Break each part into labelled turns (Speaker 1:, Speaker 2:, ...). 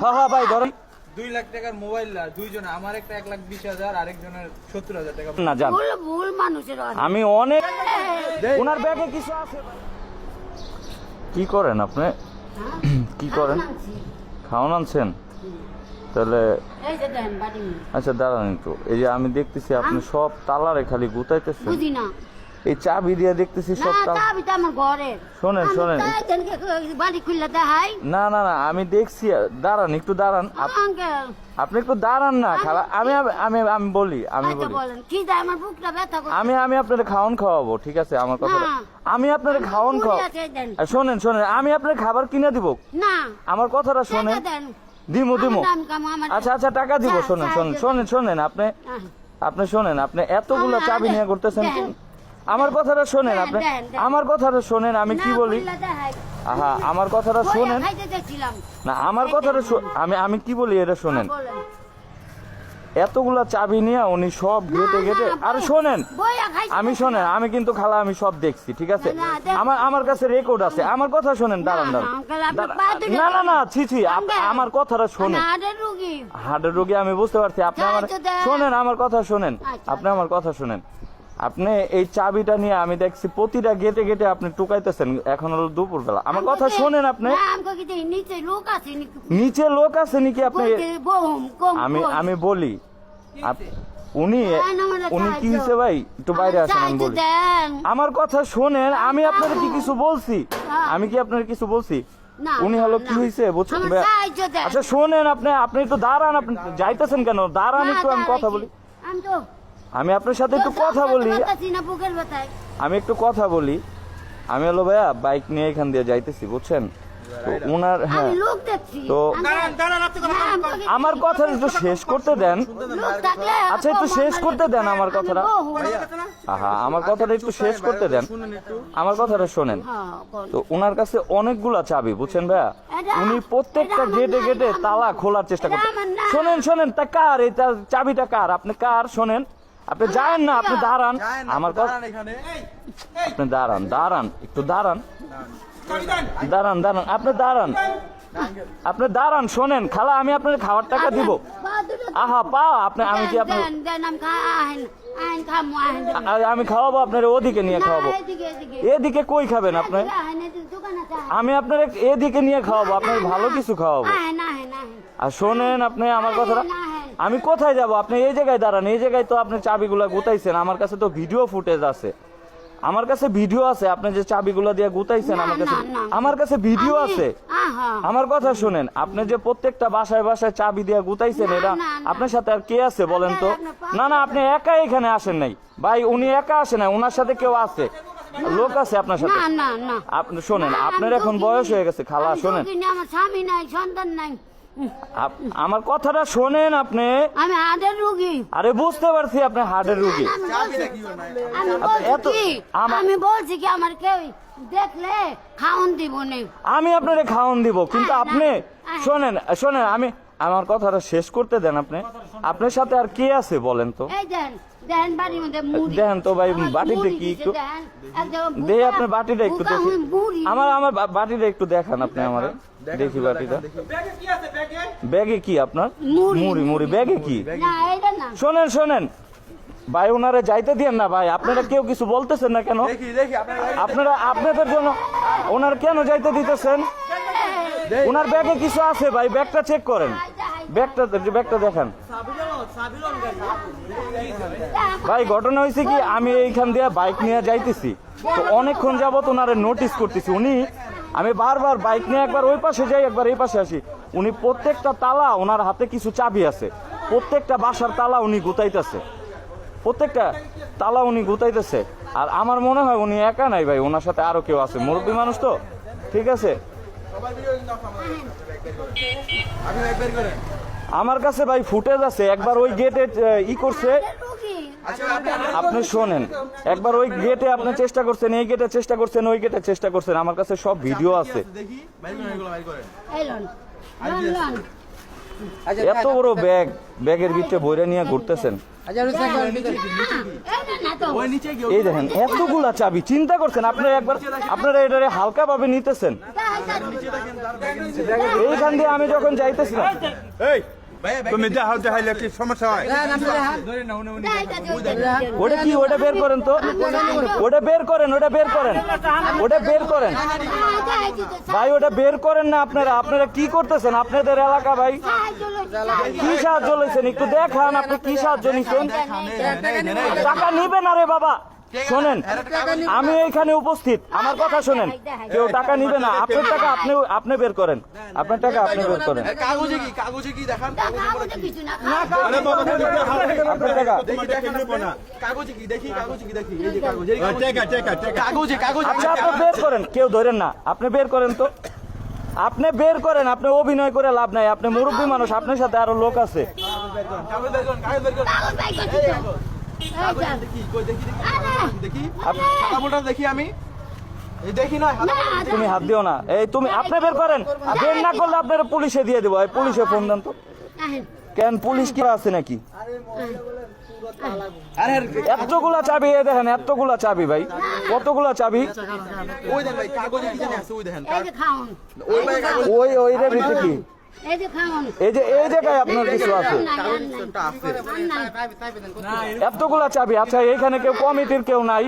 Speaker 1: হ্যাঁ হ্যাঁ ভাই ধরেন
Speaker 2: 2 লাখ টাকার মোবাইল আর দুইজন, আমার একটা 1,20,000 আরেকজনের 70,000 টাকা।
Speaker 1: না জান
Speaker 3: ভুল মানুষের
Speaker 1: আমি অনেক ওনার ব্যাগে কিছু আছে। কি করেন আপনি? কি করেন? খাওয়ান আনছেন? তাহলে
Speaker 3: এই যে দেন বাড়ি
Speaker 1: আচ্ছা দাঁড়ান একটু। এই যে আমি দেখতেছি আপনি সব তালারে খালি গুতাইতেছেন।
Speaker 3: বুঝি না
Speaker 1: এই চাবি দিয়ে দেখতেছি
Speaker 3: না
Speaker 1: সব তালা।
Speaker 3: চাবিটা আমার ঘরের।
Speaker 1: শোনেন শোনেন
Speaker 3: বাড়ি খুললে দেখাই।
Speaker 1: না না না আমি দেখছি। দাঁড়ান একটু দাঁড়ান।
Speaker 3: আঙ্কেল
Speaker 1: আপনি একটু দাঁড়ান না খালা। আমি আমি আমি বলি আমি
Speaker 3: আচ্ছা
Speaker 1: বলি
Speaker 3: বলেন কি যায় আমার বুকটা ব্যথা করে।
Speaker 1: আমি আপনার খাওয়ান খাওয়াবো, ঠিক আছে? আমার কথা
Speaker 3: না।
Speaker 1: আমি আপনার খাওয়ান খাওয়াবো। শোনেন শোনেন আমি আপনার খাবার কিনে দিব।
Speaker 3: না
Speaker 1: আমার কথাটা শোনেন।
Speaker 3: টাকা দেন।
Speaker 1: দিমু দিমু।
Speaker 3: আমার দাম কম, আমার
Speaker 1: আচ্ছা আচ্ছা টাকা দিব।
Speaker 3: যা,
Speaker 1: শোনেন শোনেন
Speaker 3: সাহায্য
Speaker 1: শোনেন শোনেন আপনি আপনি শোনেন আপনি এতগুলো চাবি নিয়ে করতেছেন। আমার কথাটা শোনেন আপনি। আমার কথাটা শোনেন আমি কি বলি। আহা আমার কথাটা শোনেন না। আমার কথাটা আমি আমি কি বলি এটা শোনেন। এতগুলা চাবি নিয়ে উনি সব গেটে গেটে আর শোনেন আমি শোনেন আমি কিন্তু খালা আমি সব দেখছি, ঠিক আছে? আমার আমার কাছে রেকর্ড আছে। আমার কথা শোনেন। দাঁড়ান দাঁড়ান। না না না ছি ছি আমার কথাটা শোনেন। হার্টের রোগী আমি বুঝতে পারছি। আপনি আমার শোনেন আমার কথা শোনেন। আপনি আমার কথা শোনেন। আপনি এই চাবিটা নিয়ে আমি দেখছি প্রতিটা গেটে গেটে আপনি টুকাইতেছেন। এখন হলো দুপুর বেলা। আমার কথা শোনেন আপনি। নিচে লোক আছে নাকি আপনি? আমি আমি বলি উনি উনি কি হয়েছে ভাই একটু বাইরে আসেন আমি বলি। আমার কথা শোনেন। আমি আপনার কি কিছু বলছি? আমি কি আপনার কিছু বলছি? উনি হলো কি হয়েছে বুঝছেন? আচ্ছা শোনেন আপনি আপনি একটু দাঁড়ান। আপনি যাইতেছেন কেন? দাঁড়ান একটু আমি কথা বলি। আমি আপনার সাথে একটু কথা বলি। আমি একটু কথা বলি। আমি হলো ভাইয়া বাইক নিয়ে এখান দিয়ে যাইতেছি বুঝছেন তো উনার। হ্যাঁ তো আমার কথা একটু শেষ করতে দেন। আচ্ছা একটু শেষ করতে দেন আমার কথাটা। হ্যাঁ আমার কথাটা একটু শেষ করতে দেন। আমার কথাটা শোনেন। তো উনার কাছে অনেকগুলা চাবি বুঝছেন ভাইয়া। উনি প্রত্যেকটা গেটে গেটে তালা খোলার চেষ্টা করতেন। শোনেন শোনেন তা কার এই চাবিটা কার? আপনি কার? শোনেন আপনি যায়েন না। আপনি দাঁড়ান আমার কথা। আপনি দাঁড়ান দাঁড়ান একটু দাঁড়ান দাঁড়ান দাঁড়ান আপনি দাঁড়ান। আপনি দাঁড়ান শোনেন খালা আমি আপনার খাওয়ার টাকা দিব। আহা পা আপনি আমি কি আপনার আমি খাওয়াবো আপনার ওদিকে নিয়ে খাওয়াবো। এদিকে কই খাবেন আপনি? আমি আপনার এদিকে নিয়ে খাওয়াবো। আপনার ভালো কিছু খাওয়াবো। আর শোনেন আপনি আমার কথাটা। আমি কোথায় যাব? আপনি এই জায়গায় দাঁড়ান। এই জায়গায় তো আপনি চাবিগুলা গুতাইছেন। আমার কাছে তো ভিডিও ফুটেজ আছে। আমার কাছে ভিডিও আছে আপনি যে চাবিগুলো দিয়ে গুতাইছেন। আমার কাছে ভিডিও আছে। আমার কথা শুনেন। আপনি যে প্রত্যেকটা বাসায় বাসায় চাবি দিয়ে গুতাইছেন এটা আপনার সাথে আর কে আছে বলেন তো? না না আপনি একা এখানে আসেন নাই ভাই। উনি একা আসে নাই, ওনার সাথে কেউ আছে, লোক আছে আপনার সাথে। আপনি শোনেন আপনার এখন বয়স হয়ে গেছে খালা। শোনেন
Speaker 3: আমার স্বামী নাই, সন্তান নাই।
Speaker 1: আমার কথাটা শোনেন আপনি।
Speaker 3: আমি হার্টের রোগী।
Speaker 1: আরে বুঝতে পারছি আপনি হার্টের রোগী।
Speaker 3: আমি বলছি কি আমার কেউ দেখলে খাওন দিব না।
Speaker 1: আমি আপনারে খাওন দিব কিন্তু আপনি শোনেন শোনেন আমি আমার কথাটা শেষ করতে দেন। আপনি আপনার সাথে আর কে আছে বলেন তো?
Speaker 3: এই দেন দেন বাড়ির মধ্যে মুড়ি
Speaker 1: দেন তো ভাই বাটিতে কি একটু দেই। আপনার বাটিটা একটু দেখি। আমার আমার বাটিটা একটু দেখান আপনি আমারে দেখি বাটিটা। ব্যাগে কি আপনার? মুড়ি মুড়ি ব্যাগে কি? শোনেন শোনেন ভাই ওনারে যাইতে দিয়েন না ভাই। আপনারা কেউ কিছু বলতেছেন না কেন? আপনারা আপনাদের জন্য ওনার কেন যাইতে দিতেছেন? ওনার ব্যাগে কিছু আছে ভাই। ব্যাগটা চেক করেন। ব্যাগটা দেখান ভাই। ঘটনা হয়েছে কি আমি এইখান দিয়ে বাইক নিয়ে যাইতেছি তো অনেকক্ষণ যাবত ওনারে নোটিস করতেছি। উনি আমি বারবার বাইক নিয়ে একবার ওই পাশে যাই একবার এই পাশে আসি। উনি প্রত্যেকটা তালা ওনার হাতে কিছু চাবি আছে। প্রত্যেকটা বাসার তালা উনি গুতাইতেছে। প্রত্যেকটা তালা উনি গুতাইতেছে। আর আমার মনে হয় উনি একা নাই ভাই, ওনার সাথে আরো কেউ আছে। মুরব্বী মানুষ তো, ঠিক আছে? আমার কাছে ভাই ফুটেজ আছে। একবার ওই গেটে ই করছে। আপনি শোনেন একবার ওই গেটে আপনি চেষ্টা করছেন, এই গেটে চেষ্টা করছেন, ওই গেটে চেষ্টা করছেন। আমার কাছে সব ভিডিও আছে।
Speaker 2: আচ্ছা,
Speaker 1: এত বড় ব্যাগ, ব্যাগের ভিতরে বইরা নিয়ে ঘুরতেছেন।
Speaker 2: আচ্ছা ওই সাইকেল নিচে দেখি,
Speaker 3: এটা না তো
Speaker 2: ওই নিচে গিয়ে
Speaker 1: এই দেখেন এতগুলা চাবি, চিন্তা করছেন আপনারা একবার, আপনারা এটারে হালকা ভাবে নিতেছেন। এইখান দিয়ে আমি যখন যাইতেছিলাম,
Speaker 4: এই তুমি যাও দেখাইলে কি সমস্যা হয়?
Speaker 2: ধরে না উনি
Speaker 1: ওটা কি, ওটা বের করেন তো, ওটা বের করেন, ওটা বের করেন, ওটা বের করেন ভাই, ওটা বের করেন না আপনারা। আপনারা কি করতেছেন আপনাদের এলাকা ভাই? কি সাহায্য লইছেন একটু দেখান, আপনি কি সাহায্য নিচ্ছেন? টাকা নিবেন না রে বাবা, শোনেন আমি এইখানে উপস্থিত, আমার কথা শোনেন, কেউ টাকা নিবে না। আপনার টাকা আপনি বের করেন, আপনার টাকা আপনি বের করেন।
Speaker 2: কাগজে কি দেখান,
Speaker 4: আরে বাবা তুমি
Speaker 1: আপনার টাকা
Speaker 2: কাগজে কি দেখি, এই যে কাগজে কাগজে
Speaker 1: আচ্ছা আপনি বের করেন, কেউ ধরেন না, আপনি বের করেন তো, আপনি বের করেন। আপনি অভিনয় করে লাভ নাই, আপনি মুরব্বী মানুষ, আপনার সাথে আরো লোক আছে।
Speaker 2: কাগজ বের করুন, কাগজ বের করুন। দেখি কই দেখি খাতা দেখি আমি এই দেখি না
Speaker 1: তুমি হাত দিও না, এই তুমি আপনি বের করেন, বের না করলে আপনার পুলিশে দিয়ে দেবো। এই পুলিশে ফোন দেন তো। কেন পুলিশ কি আছে নাকি?
Speaker 2: আরে
Speaker 1: এতগুলা চাবি, এই দেখেন এতগুলা চাবি ভাই, কতগুলা চাবি।
Speaker 2: ওই দেন ভাই কাগজে কি জানি আছে, ওই দেখেন
Speaker 3: ওই ভাই
Speaker 1: ওই রে ভিতরে কি,
Speaker 3: এই যে খাওন
Speaker 1: এই জায়গায় আপনার কিছু আছে, এতগুলা চাবি। আচ্ছা এইখানে কেউ কমিটির কেউ নাই?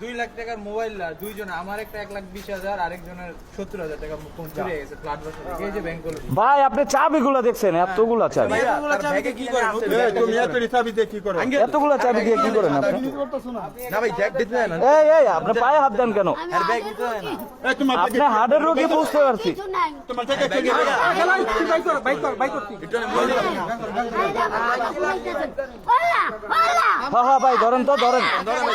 Speaker 2: 2 লাখ টাকার মোবাইল আর দুইজন, আমার একটা 1,20,000, আরেকজনের 70,000 টাকা ফোন চুরি হয়ে গেছে ফ্ল্যাট বসে। এই যে ব্যাংক গুলো
Speaker 1: ভাই আপনি চাবিগুলা দেখছেন, এতগুলা চাবি,
Speaker 2: ব্যাগে কি করেন?
Speaker 4: তুমি এত হিসাব দিয়ে কি করো?
Speaker 1: এতগুলা চাবি দিয়ে কি করেন আপনি?
Speaker 2: না ভাই জ্যাক দিতে না।
Speaker 1: এই আপনি পায়ে হাত দেন কেন?
Speaker 4: এই তোমার
Speaker 1: আপনি হার্টের রোগী, বুঝতে পারছি।
Speaker 4: তোমার থেকে কি
Speaker 1: হ্যাঁ ভাই ধরেন তো, ধরেন।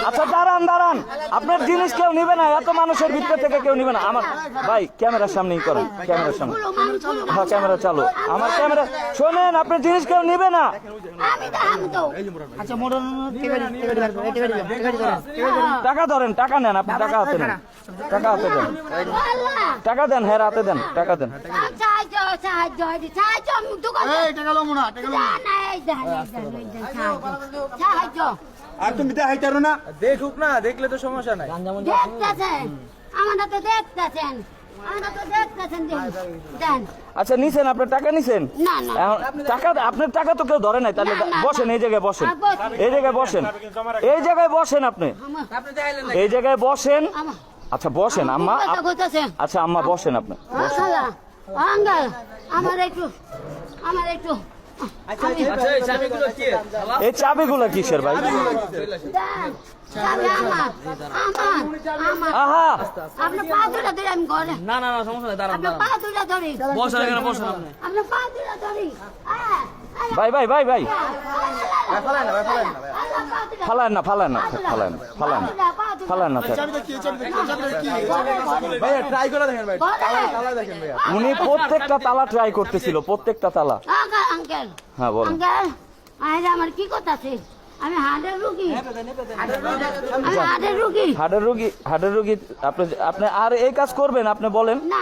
Speaker 1: আচ্ছা দাঁড়ান, আপনার জিনিস কেউ নিবে না, এত মানুষের ভিতর থেকে কেউ নিবে না। আমার ভাই ক্যামেরার সামনেই করেন, ক্যামেরার সামনে। হ্যাঁ ক্যামেরা চালু, আমার ক্যামেরা। শোনেন আপনার জিনিস কেউ নিবে না। টাকা ধরেন, টাকা নেন, আপনি টাকা হাতে নেন, টাকা হাতে দেন, টাকা দেন, হ্যাঁ হাতে দেন, টাকা দেন।
Speaker 4: আর তুমি দেখাইতারো না?
Speaker 2: দেখুক না, দেখলে তো সমস্যা নাই।
Speaker 1: আচ্ছা নিছেন, আপনার টাকা নিছেন? টাকা, আপনার টাকা তো কেউ ধরে নাই। তাহলে বসেন, এই জায়গায় বসেন, এই জায়গায় বসেন, এই জায়গায় বসেন, আপনি এই জায়গায় বসেন। আচ্ছা বসেন আম্মা, আচ্ছা আম্মা বসেন, আপনি এই চাবিগুলো কিসের ভাই? আহা
Speaker 3: আপনার পা দুটা ধরে আমি ঘরে
Speaker 2: না সমস্যা নাই, দাঁড়ান
Speaker 3: আপনার পা দুটা ধরি
Speaker 2: বসেন এখানে, বসেন আপনি।
Speaker 3: আপনার পা দুটা ধরি
Speaker 1: ভাই
Speaker 2: ফালায় না
Speaker 1: ফালায় না
Speaker 2: ভাইয়া ট্রাই করে দেখেন ভাই, তালা দেখেন ভাইয়া।
Speaker 1: উনি প্রত্যেকটা তালা ট্রাই করতেছিল, প্রত্যেকটা তালা।
Speaker 3: আঙ্কেল
Speaker 1: হ্যাঁ বলেন।
Speaker 3: আঙ্কেল আমার কি কথা আছে? আমি হার্টের রোগী, আমি
Speaker 1: হার্টের রোগী। আপনি আর এই কাজ করবেন? আপনি বলেন।
Speaker 3: না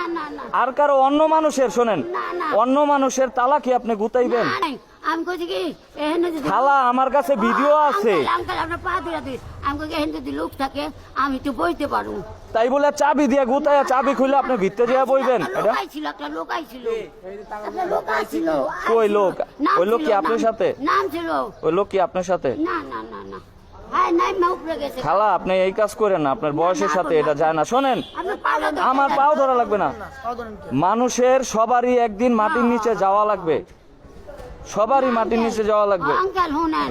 Speaker 1: আর কারো অন্য মানুষের, শোনেন, অন্য মানুষের তালা কি আপনি গুতাইবেন?
Speaker 3: আমি কইছি কি এখানে যদি
Speaker 1: খালা আমার কাছে ভিডিও আছে,
Speaker 3: আঙ্কেল আপনার পা দুটা ধরি, আমি কই এখানে যদি লোক থাকে আমি একটু বইতে পারবো।
Speaker 1: তাই বলে চাবি দিয়ে গুতাইয়া, চাবি খুলে আপনি ভিতরে যেয়ে বইবেন? এটা
Speaker 3: একটা লোক আইছিল।
Speaker 1: কই লোক? ওই লোক কি আপনার সাথে?
Speaker 3: নাম ছিল।
Speaker 1: ওই লোক কি আপনার সাথে?
Speaker 3: না হ্যাঁ নাই মা উপরে গেছে।
Speaker 1: খালা আপনি এই কাজ করেন না, আপনার বয়সের সাথে এটা যায় না। শোনেন আমার পাও ধরা লাগবে না, মানুষের সবারই একদিন মাটির নিচে যাওয়া লাগবে, সবারই মাটির নিচে যাওয়া লাগবে।
Speaker 3: আঙ্কেল শুনেন,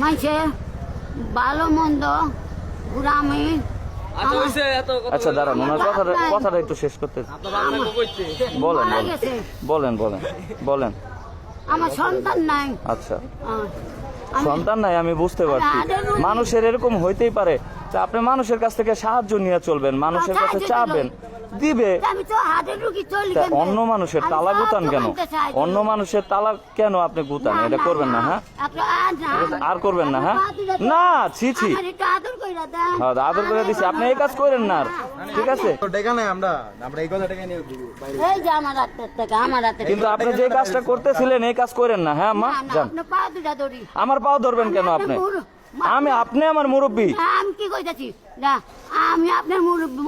Speaker 3: মাইছে ভালো মন্দ গ্রামে।
Speaker 1: আচ্ছা দাঁড়ান, ওনার কথাটা একটু শেষ করতে বলেন।
Speaker 3: আমার সন্তান নাই।
Speaker 1: আচ্ছা সন্তান নাই, আমি বুঝতে পারছি, মানুষের এরকম হইতেই পারে। তা আপনি মানুষের কাছ থেকে সাহায্য নিয়ে চলবেন, মানুষের কাছে চাবেন, দিবে।
Speaker 3: আমি তো হাটের রুগী চলি
Speaker 1: তা
Speaker 3: কেমনে?
Speaker 1: অন্য মানুষের
Speaker 3: আমি
Speaker 1: তালা
Speaker 3: সব
Speaker 1: গুতান কেন?
Speaker 3: দোকানকে সাহায্য
Speaker 1: অন্য
Speaker 3: করি।
Speaker 1: মানুষের তালা কেন আপনি গুতান? এটা করবেন না, হ্যাঁ?
Speaker 3: আপনি আর না।
Speaker 1: ঠিক আছে, আর করবেন না, হ্যাঁ?
Speaker 3: আমার পা দুটা
Speaker 1: না, ছি ছি।
Speaker 3: আমার একটু আদর কইরা দেন।
Speaker 1: হ্যাঁ, আদর করে দিছি, আপনি এই কাজ করেন না আর। ঠিক আছে,
Speaker 2: তো টাকা নাই আমরা এই কথা টাকা নিয়ে
Speaker 3: এই যে আমার হাতের থেকে, আমার হাতের
Speaker 1: কিন্তু
Speaker 3: থেকে।
Speaker 1: আপনি যে কাজটা করতেছিলেন এই কাজ করেন না, হ্যাঁ আম্মা?
Speaker 3: না, না,
Speaker 1: যান।
Speaker 3: আপনি পা দুটা ধরি।
Speaker 1: আমার পাও ধরবেন কেন আপনি? আপনি আমার মুরব্বী।
Speaker 3: না, আমি কি কইতাছি না, আমি আপনার মুরব্বী,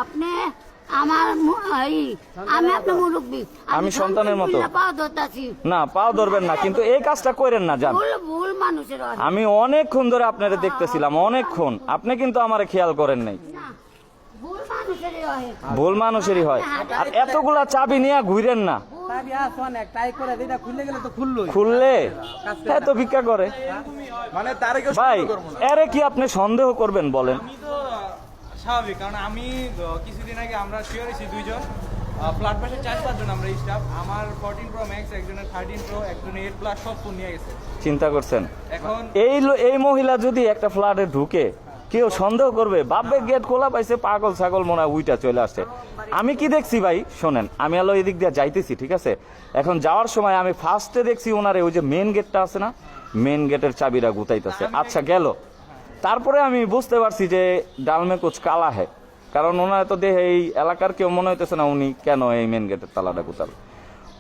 Speaker 3: আপনি আমার আমি আপনার মুরব্বী।
Speaker 1: আমি সন্তানের মতো।
Speaker 3: পা ধরতাছি।
Speaker 1: না, পাও ধরবেন না, কিন্তু এই কাজটা করেন না, যান।
Speaker 3: ভুল মানুষের হয়।
Speaker 1: আমি অনেকক্ষণ ধরে আপনারে দেখতেছিলাম, অনেকক্ষণ। আপনি কিন্তু আমারে খেয়াল করেন নাই।
Speaker 3: না, ভুল মানুষেরই হয়।
Speaker 1: ভুল মানুষেরই হয়। আর এতগুলা চাবি নিয়ে ঘুরেন না, খুললে তাই তো ভিক্ষা করে।
Speaker 2: মানে তারে কেউ
Speaker 1: ভাই,
Speaker 2: সন্দেহ করবো না।
Speaker 1: এরে কি আপনি সন্দেহ করবেন বলেন?
Speaker 2: আমি তো স্বাভাবিক, কারণ আমি কিছুদিন আগে আমরা শেয়ার হয়েছি দুইজন ফ্ল্যাট পাশে 4-5 জন আমরা স্টাফ। আমার 14 Pro Max, একজনের 13 Pro, একজনের 8 Plus সব ফোন নিয়ে গেছে।
Speaker 1: চিন্তা করছেন?
Speaker 2: এখন
Speaker 1: এই মহিলা যদি একটা ফ্ল্যাটে ঢুকে, কেউ সন্দেহ করবে? বাপে গেট খোলা পাইছে, পাগল ছাগল মনে হয় উইটা চলে আসছে। আমি কি দেখছি ভাই, শোনেন, আমি আলো এদিক দিয়ে যাইতেছি, ঠিক আছে? এখন যাওয়ার সময় আমি ফার্স্টে দেখছি ওনারে ওই যে মেন গেটটা আছে না, মেন গেটের চাবিটা গুতাইতেছে। আচ্ছা, গেল। তারপরে আমি বুঝতে পারছি যে ডালমে কুছ কালা হে, কারণ ওনার তো দেখে এই এলাকার কেউ মনে হইতেছে না উনি কেন এই মেন গেটের তালাটা গুতাল।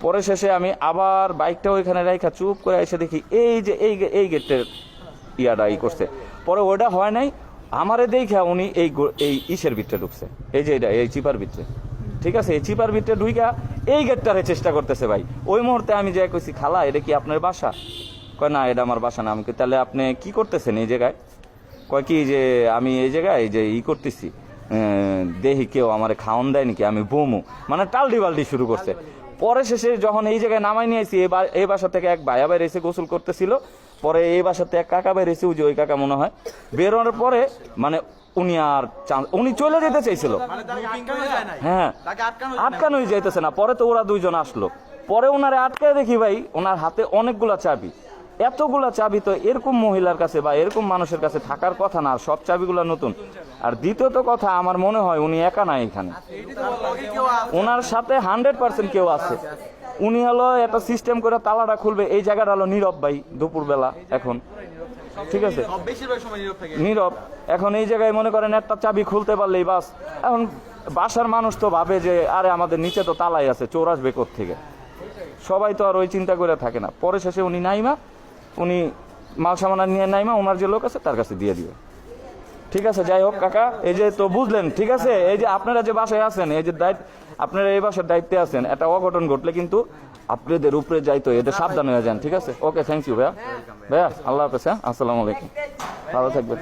Speaker 1: পরে শেষে আমি আবার বাইকটা ওইখানে রাইখা চুপ করে এসে দেখি এই যে এই গেটের ইয়াটা করছে। পরে ওইটা হয় নাই, আমারে দেখা উনি এই ইসের ভিতরে ঢুকছে, এই যে এটা এই চিপার ভিতরে, ঠিক আছে? এই চিপার ভিতরে ঢুইকা এই গেটটারে চেষ্টা করতেছে ভাই। ওই মুহূর্তে আমি যাই কইছি, খালা এটা কি আপনার বাসা? কয় না, এটা আমার বাসা না। আমি কই, তাহলে আপনি কি করতেছেন এই জায়গায়? কয় কি যে আমি এই জায়গায় যে করতেছি, দেখি কেউ আমারে খাওয়ান দেয় নাকি, আমি বমু, মানে টালডি বালডি শুরু করছে। পরে শেষে যখন এই জায়গায় নামাই নিয়ে আসি, এই বাসা থেকে এক ভাইয়া বাইরে এসে গোসল করতেছিল, পরে এই বাসাতে এক কাকা বাইরে এসে, ওই কাকা মনে হয় বেরোনোর পরে মানে উনি আর উনি চলে যেতে চাইছিল, হ্যাঁ, আটকানোই যাইতেছে না। পরে তো ওরা দুইজন আসলো, পরে ওনারে আটকায় দেখি ভাই ওনার হাতে অনেকগুলা চাবি। এতগুলা চাবি তো এরকম মহিলার কাছে বা এরকম মানুষের কাছে থাকার কথা না, আর সব চাবিগুলা নতুন। আর দ্বিতীয়ত কথা, আমার মনে হয় উনি একা না এখানে, ওনার সাথে 100% কেউ আছে। উনি হলো একটা সিস্টেম করে তালাটা খুলবে, এই জায়গাটা হলো নীরব ভাই, দুপুরবেলা এখন, ঠিক আছে?
Speaker 2: বেশিরভাগ সময় নীরব থাকে।
Speaker 1: নীরব। এখন এই জায়গায় মনে করেন একটা চাবি খুলতে পারলেই বাস। এখন বাসার মানুষ তো ভাবে যে আরে আমাদের নিচে তো তালাই আছে, চোর আসবে কোত্থেকে, সবাই তো আর ওই চিন্তা করে থাকে না। পরে শেষে উনি মাল সামানা নিয়ে নাইমা ওনার যে লোক আছে তার কাছে দিয়ে দিবে। ঠিক আছে, যাই হোক কাকা, এই যে তো বুঝলেন, ঠিক আছে? এই যে আপনারা যে বাসায় আছেন, এই যে আপনারা এই বাসার দায়িত্বে আছেন, একটা অঘটন ঘটলে কিন্তু আপনাদের উপরে যাইতো, এদের সাবধান হয়ে যান, ঠিক আছে? ওকে, থ্যাংক ইউ ভাইয়া। ভাইয়া, আল্লাহ হাফেজ, হ্যাঁ, আসসালামু আলাইকুম, ভালো থাকবেন।